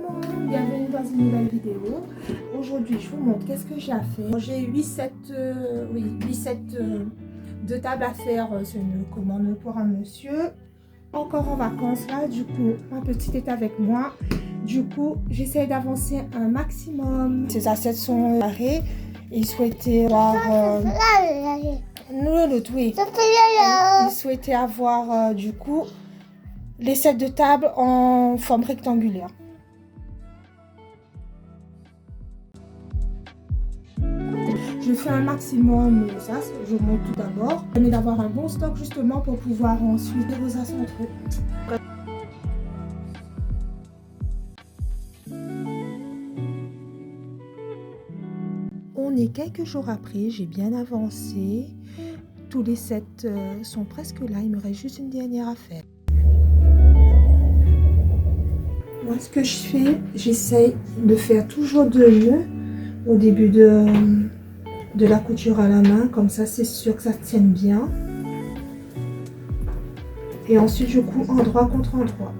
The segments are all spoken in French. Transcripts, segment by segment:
monde, bienvenue dans une nouvelle vidéo. Aujourd'hui je vous montre qu'est-ce que j'ai à faire. J'ai 8 sets, de table à faire, c'est une commande pour un monsieur. Encore en vacances là, du coup ma petite est avec moi. Du coup j'essaie d'avancer un maximum. Ces assiettes sont carrées. Il souhaitait avoir... Il souhaitait avoir du coup les sets de table en forme rectangulaire. Je fais un maximum, ça je monte tout d'abord. Ça permet d'avoir un bon stock justement pour pouvoir ensuite déroser entre eux. On est quelques jours après, j'ai bien avancé. Tous les sets sont presque là, il me reste juste une dernière à faire. Moi ce que je fais, j'essaye de faire toujours 2 nœuds au début de la couture à la main, comme ça c'est sûr que ça tienne bien. Et ensuite je couds endroit contre endroit.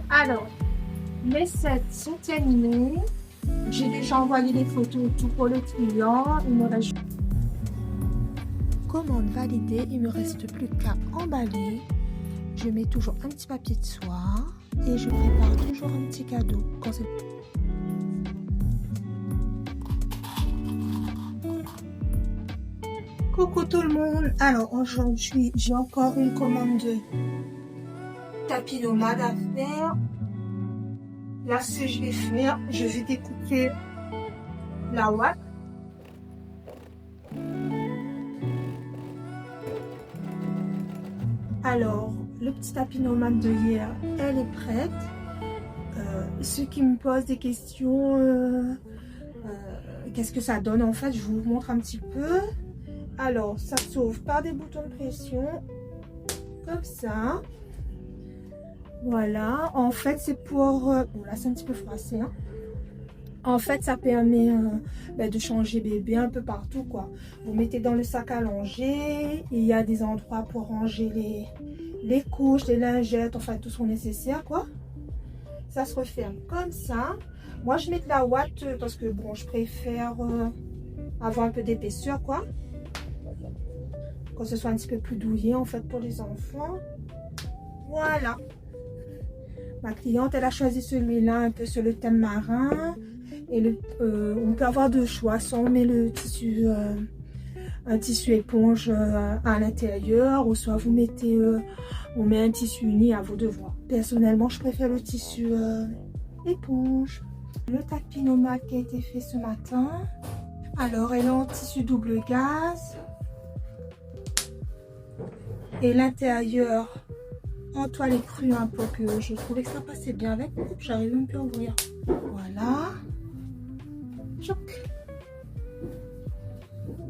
Alors, les sets sont terminés. J'ai déjà envoyé les photos et tout pour le client. Il me reste... Commande validée, il me reste plus qu'à emballer. Je mets toujours un petit papier de soie et je prépare toujours un petit cadeau quand c'est... Coucou tout le monde. Alors aujourd'hui j'ai encore une commande de tapis nomade à faire. Là ce que je vais faire, je vais découper la ouate. Alors le petit tapis nomade de hier, elle est prête. Ceux qui me posent des questions, qu'est-ce que ça donne en fait, je vous montre un petit peu. Alors ça s'ouvre par des boutons de pression comme ça. Voilà, en fait c'est pour... bon là c'est un petit peu froissé, hein. En fait ça permet de changer bébé un peu partout quoi. Vous mettez dans le sac à langer, il y a des endroits pour ranger les couches, les lingettes, enfin tout ce nécessaire quoi. Ça se referme comme ça. Moi je mets de la ouate parce que bon je préfère avoir un peu d'épaisseur quoi. Que ce soit un petit peu plus douillet en fait pour les enfants. Voilà. Ma cliente, elle a choisi celui-là un peu sur le thème marin. Et on peut avoir 2 choix. Soit on met le tissu, un tissu éponge à l'intérieur, ou soit vous mettez, on met un tissu uni, à vous de voir. Personnellement, je préfère le tissu éponge. Le tapis nomade qui a été fait ce matin. Alors, elle est en tissu double gaze. Et l'intérieur en toile crue un peu, que je trouvais que ça passait bien avec. J'arrive même plus à ouvrir. Voilà.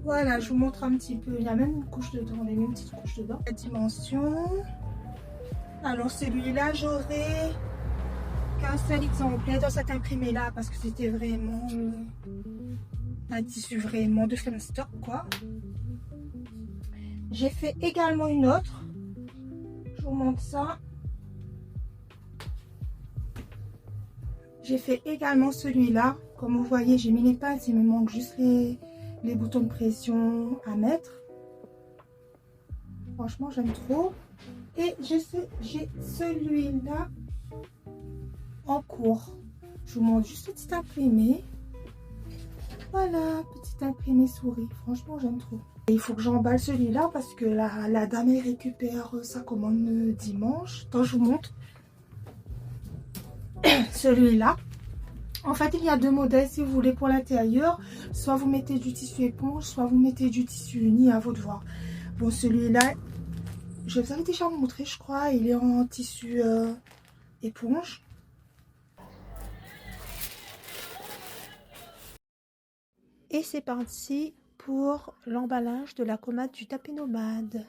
Voilà, je vous montre un petit peu. Il y a même une couche dedans, les mêmes petites couches dedans. La dimension. Alors celui-là, j'aurai qu'un seul exemplaire dans cet imprimé là parce que c'était vraiment un tissu vraiment de stock quoi. J'ai fait également une autre. Je vous montre ça. J'ai fait également celui-là. Comme vous voyez, j'ai mis les pinces. Il me manque juste les boutons de pression à mettre. Franchement, j'aime trop. Et j'ai celui-là en cours. Je vous montre juste le petit imprimé. Voilà, petit imprimé souris. Franchement, j'aime trop. Et il faut que j'emballe celui-là parce que la dame elle récupère sa commande dimanche. Attends, je vous montre. Celui-là. En fait, il y a 2 modèles si vous voulez pour l'intérieur. Soit vous mettez du tissu éponge, soit vous mettez du tissu uni, à vous de voir. Bon, celui-là, je vous avais déjà montré, je crois. Il est en tissu éponge. Et c'est parti pour l'emballage de la commode du tapis nomade.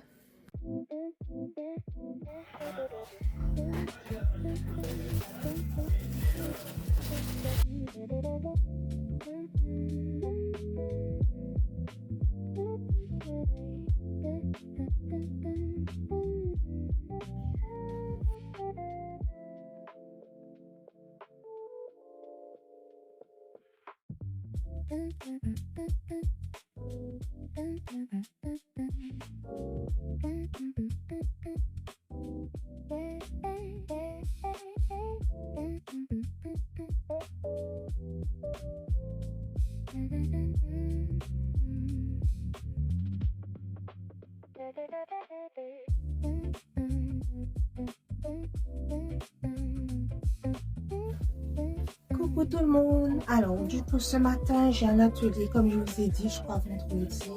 Coucou tout le monde. Alors du coup ce matin j'ai un atelier comme je vous ai dit, je crois vendredi,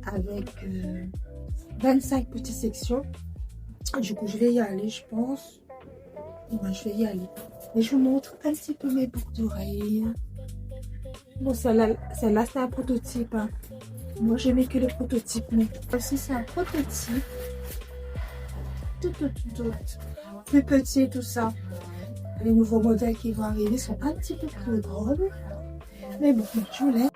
avec 25 petites sections. Du coup je vais y aller, je pense. Ouais, je vais y aller. Et je vous montre un petit peu mes boucles d'oreilles. Bon, celle-là c'est un prototype, hein. Moi j'aimais que les prototypes, mais aussi c'est un prototype. Tout. Plus petit, tout ça. Les nouveaux modèles qui vont arriver sont un petit peu plus grands. Mais bon, je vous laisse.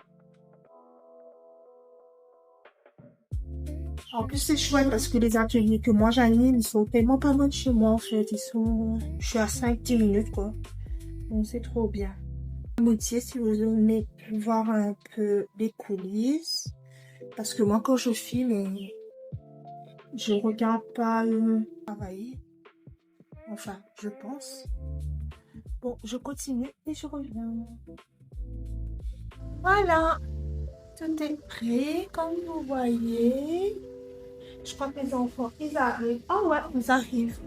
En plus, c'est chouette parce que les ateliers que moi j'anime, ils sont tellement pas loin de chez moi en fait. Je suis à 5-10 minutes quoi. Donc c'est trop bien. Moitié si vous aimez voir un peu les coulisses. Parce que moi quand je filme, je regarde pas travailler. Enfin, je pense. Bon, je continue et je reviens. Voilà. Tout est prêt, comme vous voyez. Je crois que les enfants, ils arrivent. Oh ouais, ils arrivent.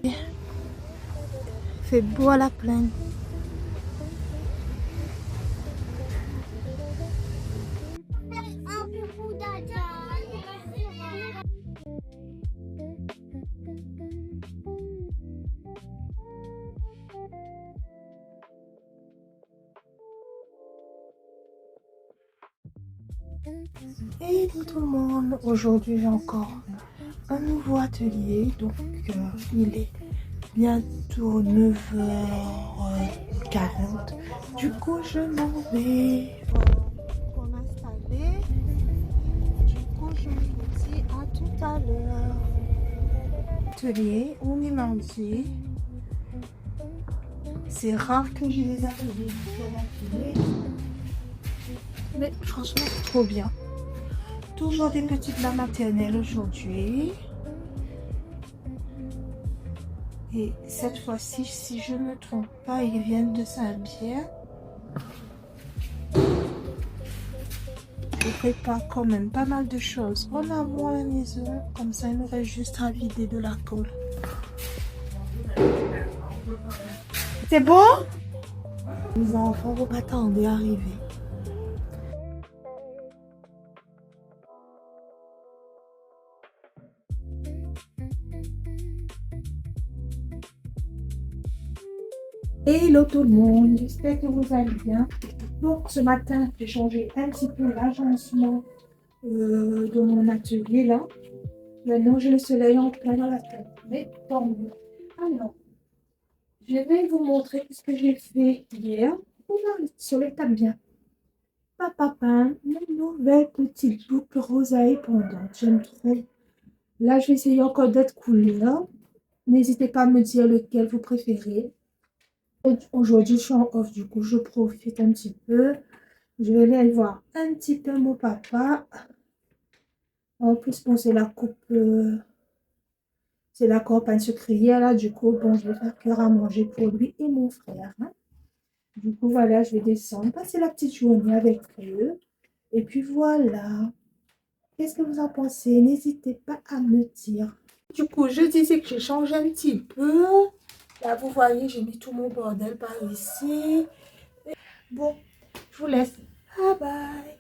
Il fait beau à la plaine. Et tout le monde, aujourd'hui j'ai encore un nouveau atelier, donc il est bientôt 9h40. Du coup je m'en vais pour m'installer. Du coup je vous dis à tout à l'heure. Atelier, on est mardi. C'est rare que j'ai des ateliers mais franchement c'est trop bien. Toujours des petites de la maternelle aujourd'hui. Et cette fois-ci, si je ne me trompe pas, ils viennent de Saint-Pierre. Je prépare quand même pas mal de choses en amont à la maison. Comme ça, il me reste juste à vider de la colle. C'est bon? Les enfants vont attendre d'arriver. Hello tout le monde, j'espère que vous allez bien. Donc ce matin, j'ai changé un petit peu l'agencement de mon atelier là. Maintenant, j'ai le soleil en plein dans la tête, mais tant mieux. Alors, je vais vous montrer ce que j'ai fait hier. Oh là, le soleil tape bien. Papa, une nouvelle petite boucle rosaille pendante. J'aime trop. Là, je vais essayer encore d'autres couleurs. N'hésitez pas à me dire lequel vous préférez. Aujourd'hui, je suis en off, du coup, je profite un petit peu. Je vais aller voir un petit peu mon papa. En plus, bon, c'est la coupe, c'est la campagne sucrière, là. Du coup, bon, je vais faire cuire à manger pour lui et mon frère. Hein. Du coup, voilà, je vais descendre, passer la petite journée avec eux. Et puis, voilà. Qu'est-ce que vous en pensez? N'hésitez pas à me dire. Du coup, je disais que j'ai changé un petit peu. Là, vous voyez, j'ai mis tout mon bordel par ici. Bon, je vous laisse. Bye bye.